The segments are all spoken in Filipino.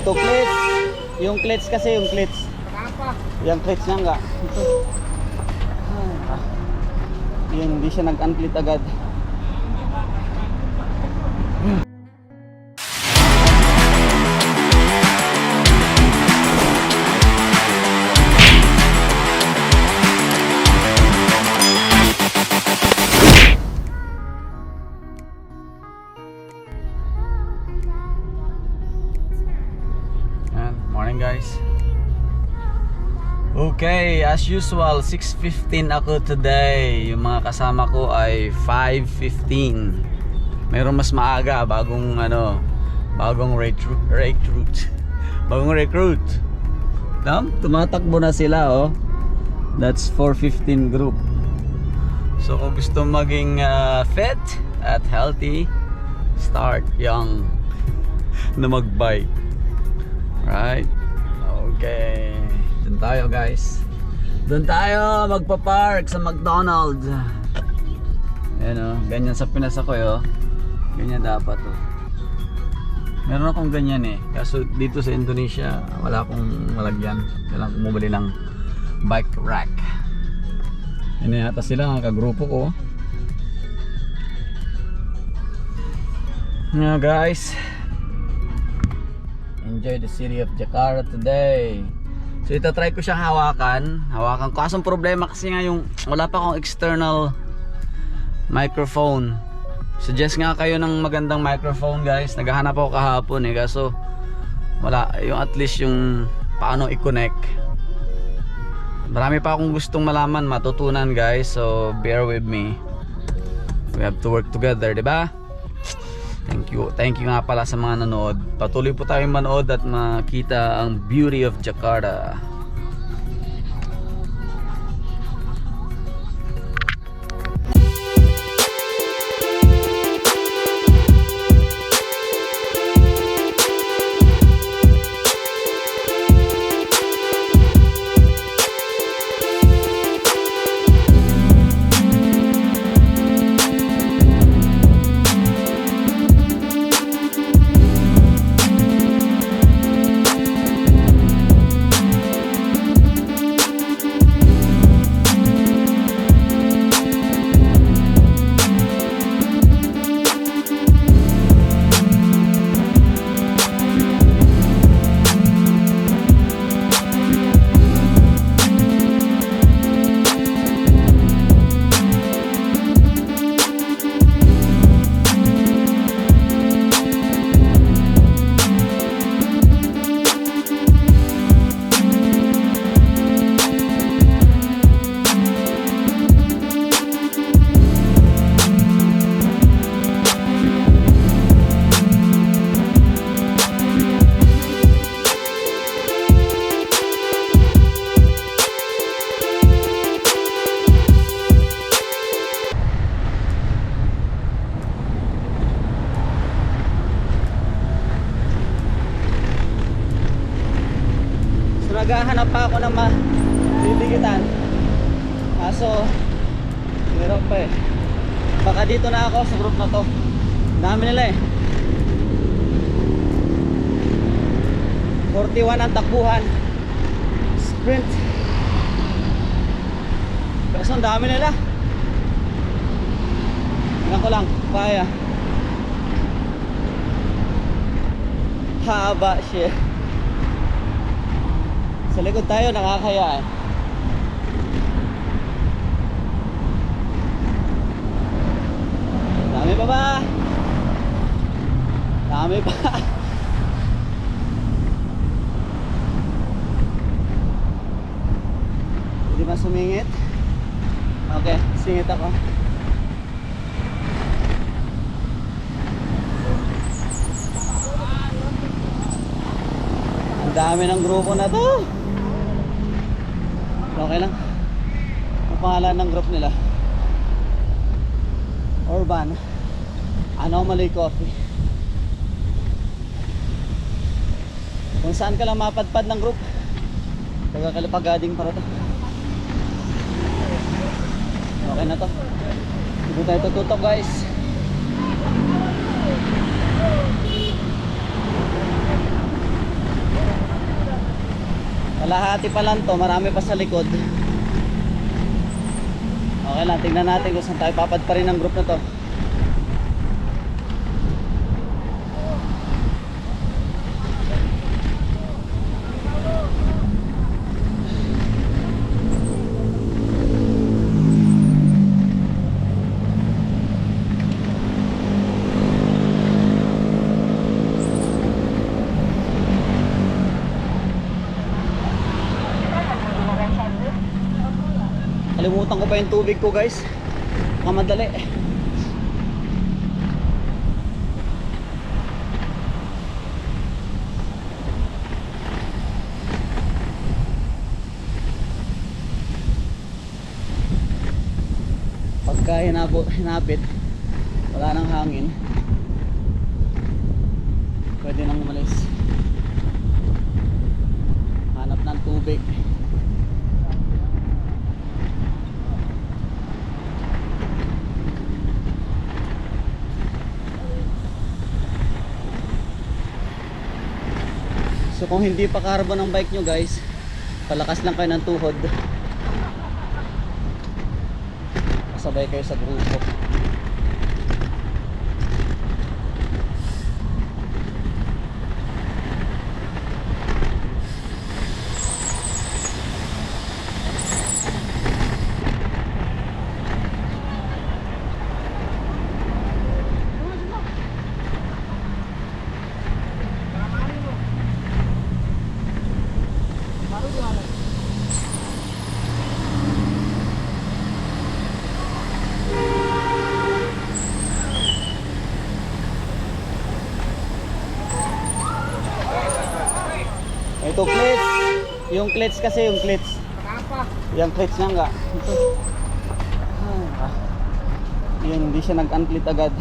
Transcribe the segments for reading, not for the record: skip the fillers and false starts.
Ito plates. Yung plates kasi, yung plates. Yung plates na nga. Ito. Yun, hindi siya nag-unplate agad. Morning guys. Okay, as usual 6:15 ako today. Yung mga kasama ko ay 5:15. Mayroon mas maaga, bagong recruit. Bagong recruit. Tumatakbo na sila oh. That's 4:15 group. So kung gusto maging fit at healthy, start young na mag-bike. Right? Okay. Doon tayo guys. Doon tayo magpa-park sa McDonald's. Ayan o, ganyan sa Pinas ako oh. Ganyan dapat oh. Meron akong ganyan eh. Kaso dito sa Indonesia wala akong malagyan. Kailangan bumili ng bike rack. Yan yata sila ang kagrupo ko. Nga guys, enjoy the city of Jakarta today. So itatry ko siyang hawakan ko. Kasong problema kasi nga yung wala pa akong external microphone. Suggest nga kayo ng magandang microphone guys. Naghahanap ako kahapon eh, kaso wala yung at least yung paano i-connect. Marami pa akong gustong malaman, matutunan guys. So bear with me. We have to work together, diba? Thank you nga pala sa mga nanood. Patuloy po tayong manood at makita ang beauty of Jakarta. Naghahanap pa ako ng madidikitan. Kaso meron pa eh. Baka dito na ako sa group na to. Dami nila eh. 41 ang takbuhan. Sprint. Kaso ang dami nila. Tingnan ko lang, kaya. Haba siya. Sa likod tayo, nakakaya eh. Dami pa ba? Dami pa. Hindi ba sumingit? Okay, singit ako. Ang dami ng grupo na to. Okay lang. Ang pangalan ng group nila, Urban Anomaly Coffee. Kung saan ka lang mapadpad ng group, taga Kalipagading para to. Okay na to. Hindi tayo tututok guys. Kalahati pa lang to, marami pa sa likod. Okay lang, tingnan natin kung saan tayo papadpa rin ng group na to. Kalimutan ko pa yung tubig ko, guys. Kamadali. Pagka hinapit, wala nang hangin, pwede nang umalis. Hanap ng tubig. So kung hindi pa carbon ang bike nyo, guys, palakas lang kayo ng tuhod, kasabay kayo sa grupo. Ito clutch. Yung clutch kasi, yung clutch. Yung clutch na nga. Ito. Yan, hindi siya nag-unclit agad.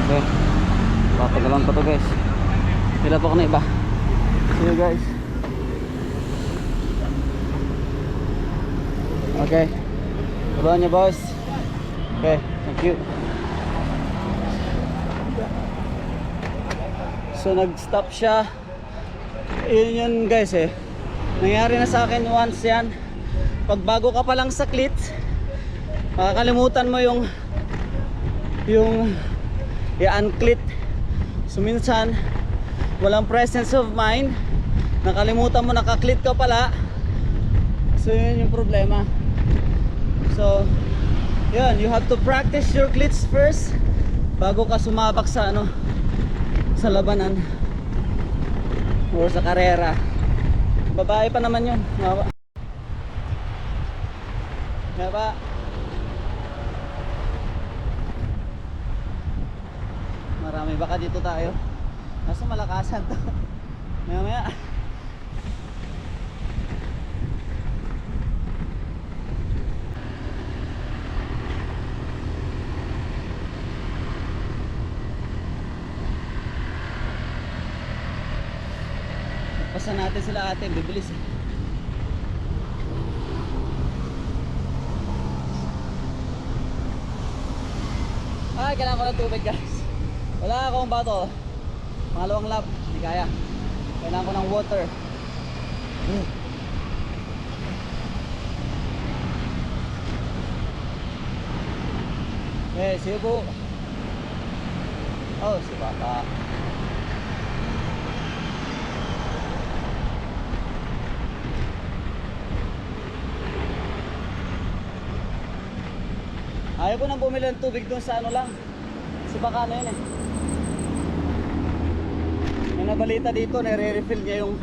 Okay. Patagalan pa to, guys. Sila pa ko na iba. See you, guys. Okay, turuan niyo, boss. Okay, thank you. So nag-stop siya. Yun guys nangyari na sa akin once yan. Pag bago ka pa lang sa cleats, makakalimutan mo yung i-unclit. So minsan walang presence of mind, nakalimutan mo naka-clit ka pala. So yun yung problema. So, yun, you have to practice your cleats first bago ka sumabak sa sa labanan or sa karera. Babae pa naman yun. Kaya ba? Marami baka dito tayo. Nasa malakasan to. Maya. Pasa natin sila ate, bibilis Ay, kailangan ko ng tubig, guys. Wala akong bato. Pangalawang lap, hindi kaya. Kailangan ko ng water. Okay, see you po. Oh, si Bata. Ayaw ko nang bumili ng tubig doon sa lang. Kasi baka yun May nabalita dito, nare-refill niya yung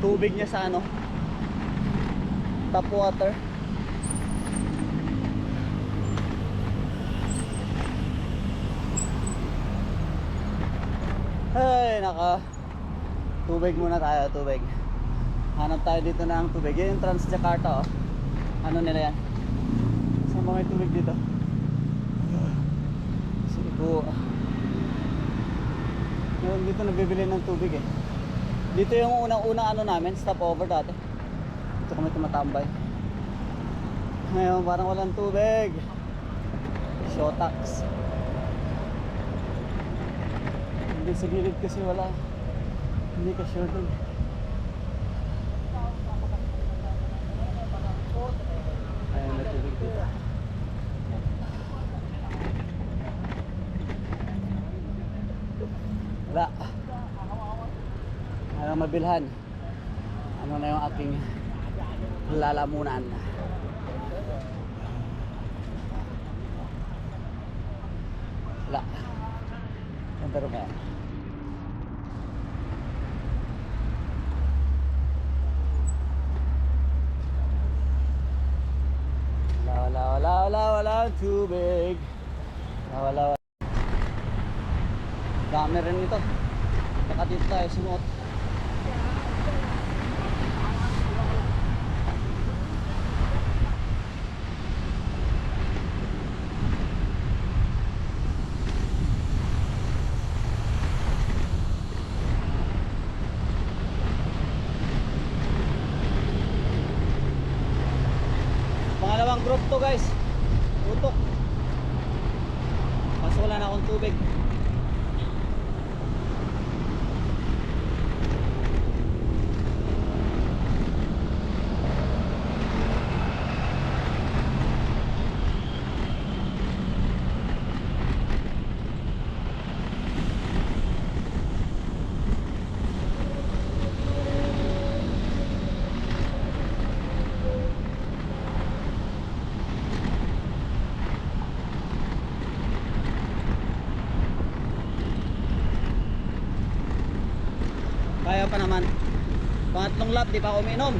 tubig niya sa tap water. Ay, tubig muna tayo, tubig. Hanap tayo dito ng tubig. Yan yung Transjakarta, Ano nila yan? Saan ba may tubig dito? Cebu. Meron dito nabibili ng tubig Dito yung unang-unang namin, stopover dati. Ito Dito kami tumatambay. Ngayon parang walang tubig. Shotax. Hindi sa gilid kasi wala. Hindi ka sure dun. Ayun na tubig dito. Wala. Walang mabilhan. Ano na yung aking lalamunan. Wala. Ganda rin yan. Wala tubig. Wala. Dami rin ito. Saka dito tayo sumuot. Pangalawang group to guys. Utok. Mas wala na akong tubig. Kaya pa naman. Pangatlong lap, di pa ako uminom.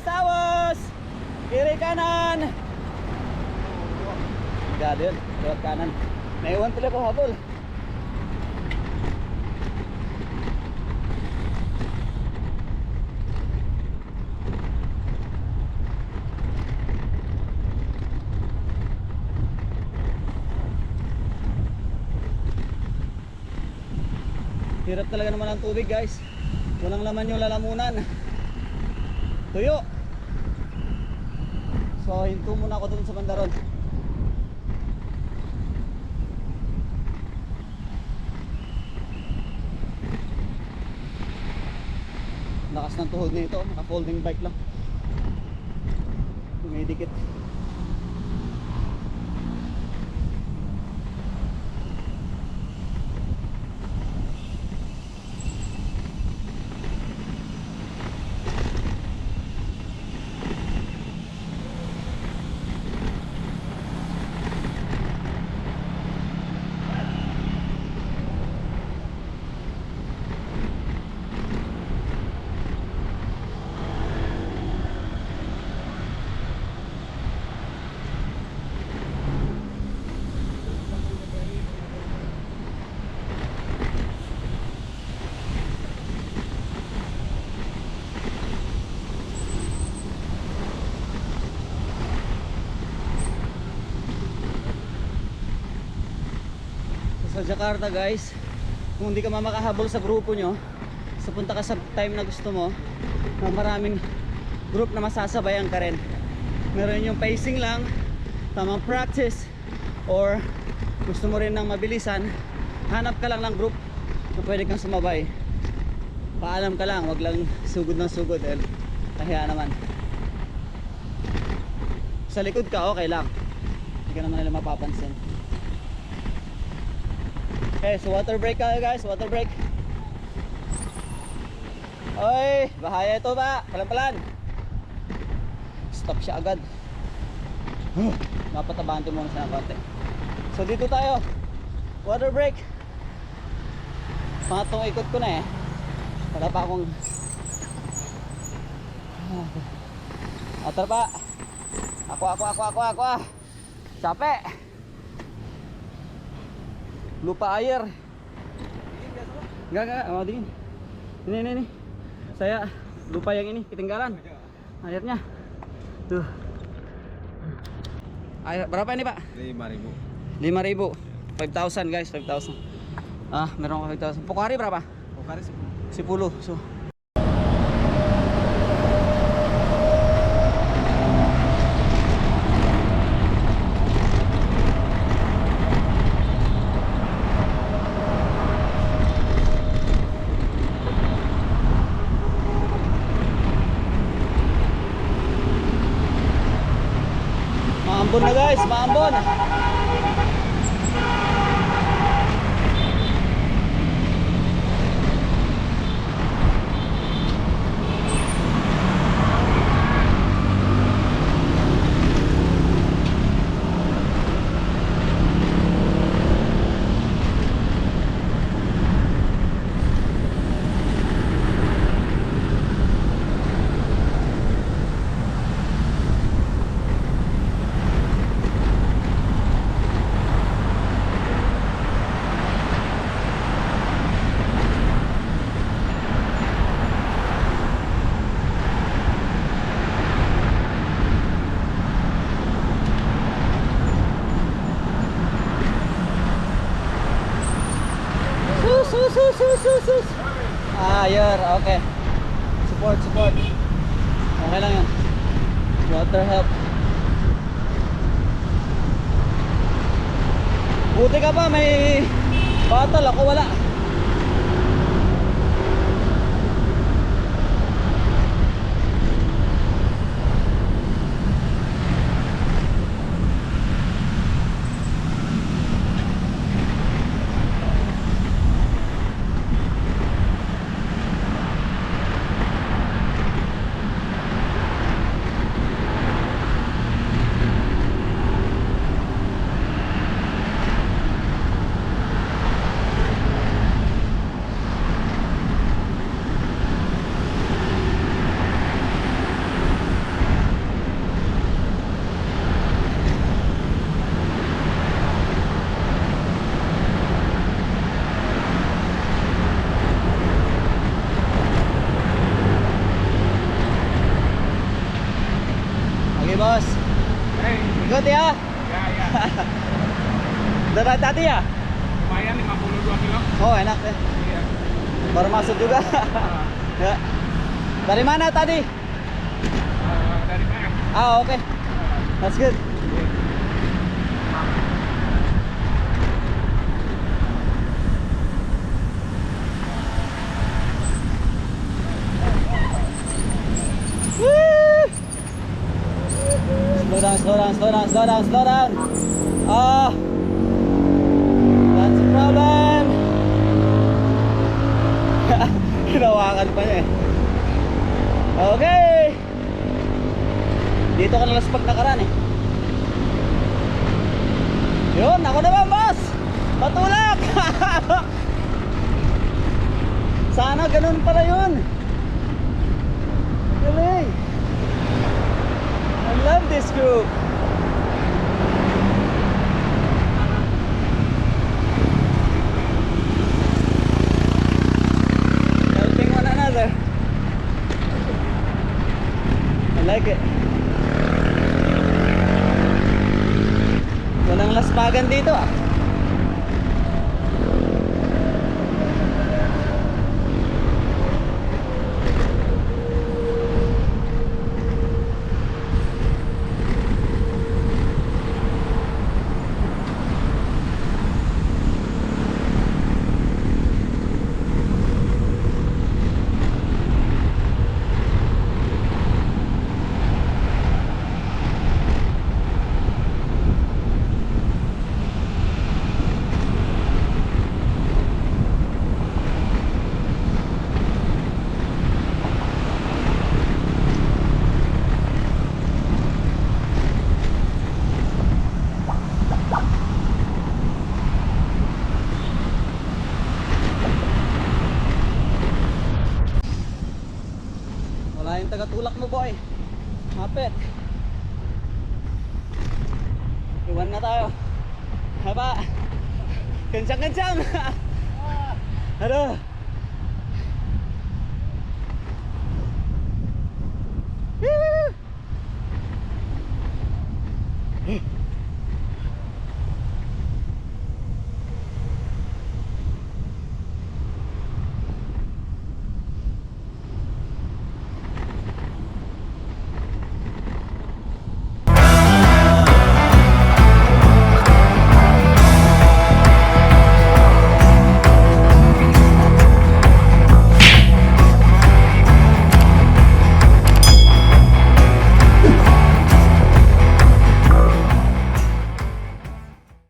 Awas! Kiri kanan! Gado yun, lewat kanan. Naiwan tuloy ko habol. Hirap talaga naman ang tubig guys. Walang laman yung lalamunan. Tuyo. So hinto muna ako dun sa bandaron. Lakas ng tuhod nito, naka folding bike lang. Dumidikit. Sa Jakarta guys, kung hindi ka makahabol sa grupo nyo, so punta ka sa time na gusto mo na maraming group na masasabayan ka rin. Meron yung pacing lang, tamang practice, or gusto mo rin ng mabilisan, hanap ka lang ng group na pwede kang sumabay. Paalam ka lang, wag lang sugod ng sugod dahil kahiya naman. Sa likod ka, okay lang, hindi ka naman nila mapapansin. Okay, so water break kayo guys, water break. Oy, bahaya ito ba? Palan-palan. Stop siya agad. Napatabante muna siya ng konti. So dito tayo, water break. Pangatong ikot ko na eh. Wala pa akong atar pa. Ako. Sape. Lupa air. Enggak, mau dingin. Ini. Saya lupa yang ini, ketinggalan airnya. Tuh. Air berapa ini, Pak? 5.000. 5,000 guys, 5,000. Meron ko 5,000. Pokari berapa? Pokari 10. So maambon na guys, maambon. Sus. Yun, okay. Support. Okay lang yan. Water help. Buti ka pa, may bottle. Ako wala. Boss. Hey. Ikut ya? Ya. Dari tadi ya? Lumayan 52 kilo. Oh enak ya. Iya. Baru masuk juga. Ya. Dari mana tadi? Dari mana? Okay. That's good. Slow down. That's a problem. Hinawakan pa niya eh. Okay. Dito ka nalas pag nakaraan eh. Yun, ako naman boss. Patulak. Sana ganun pala yun. Galing. I love this group. Helping one another. I like it. Walang laspagan dito ah. tagatulak mo boy. Mapit. Iwan na tayo. Haba. Kencang-kencang. Aduh.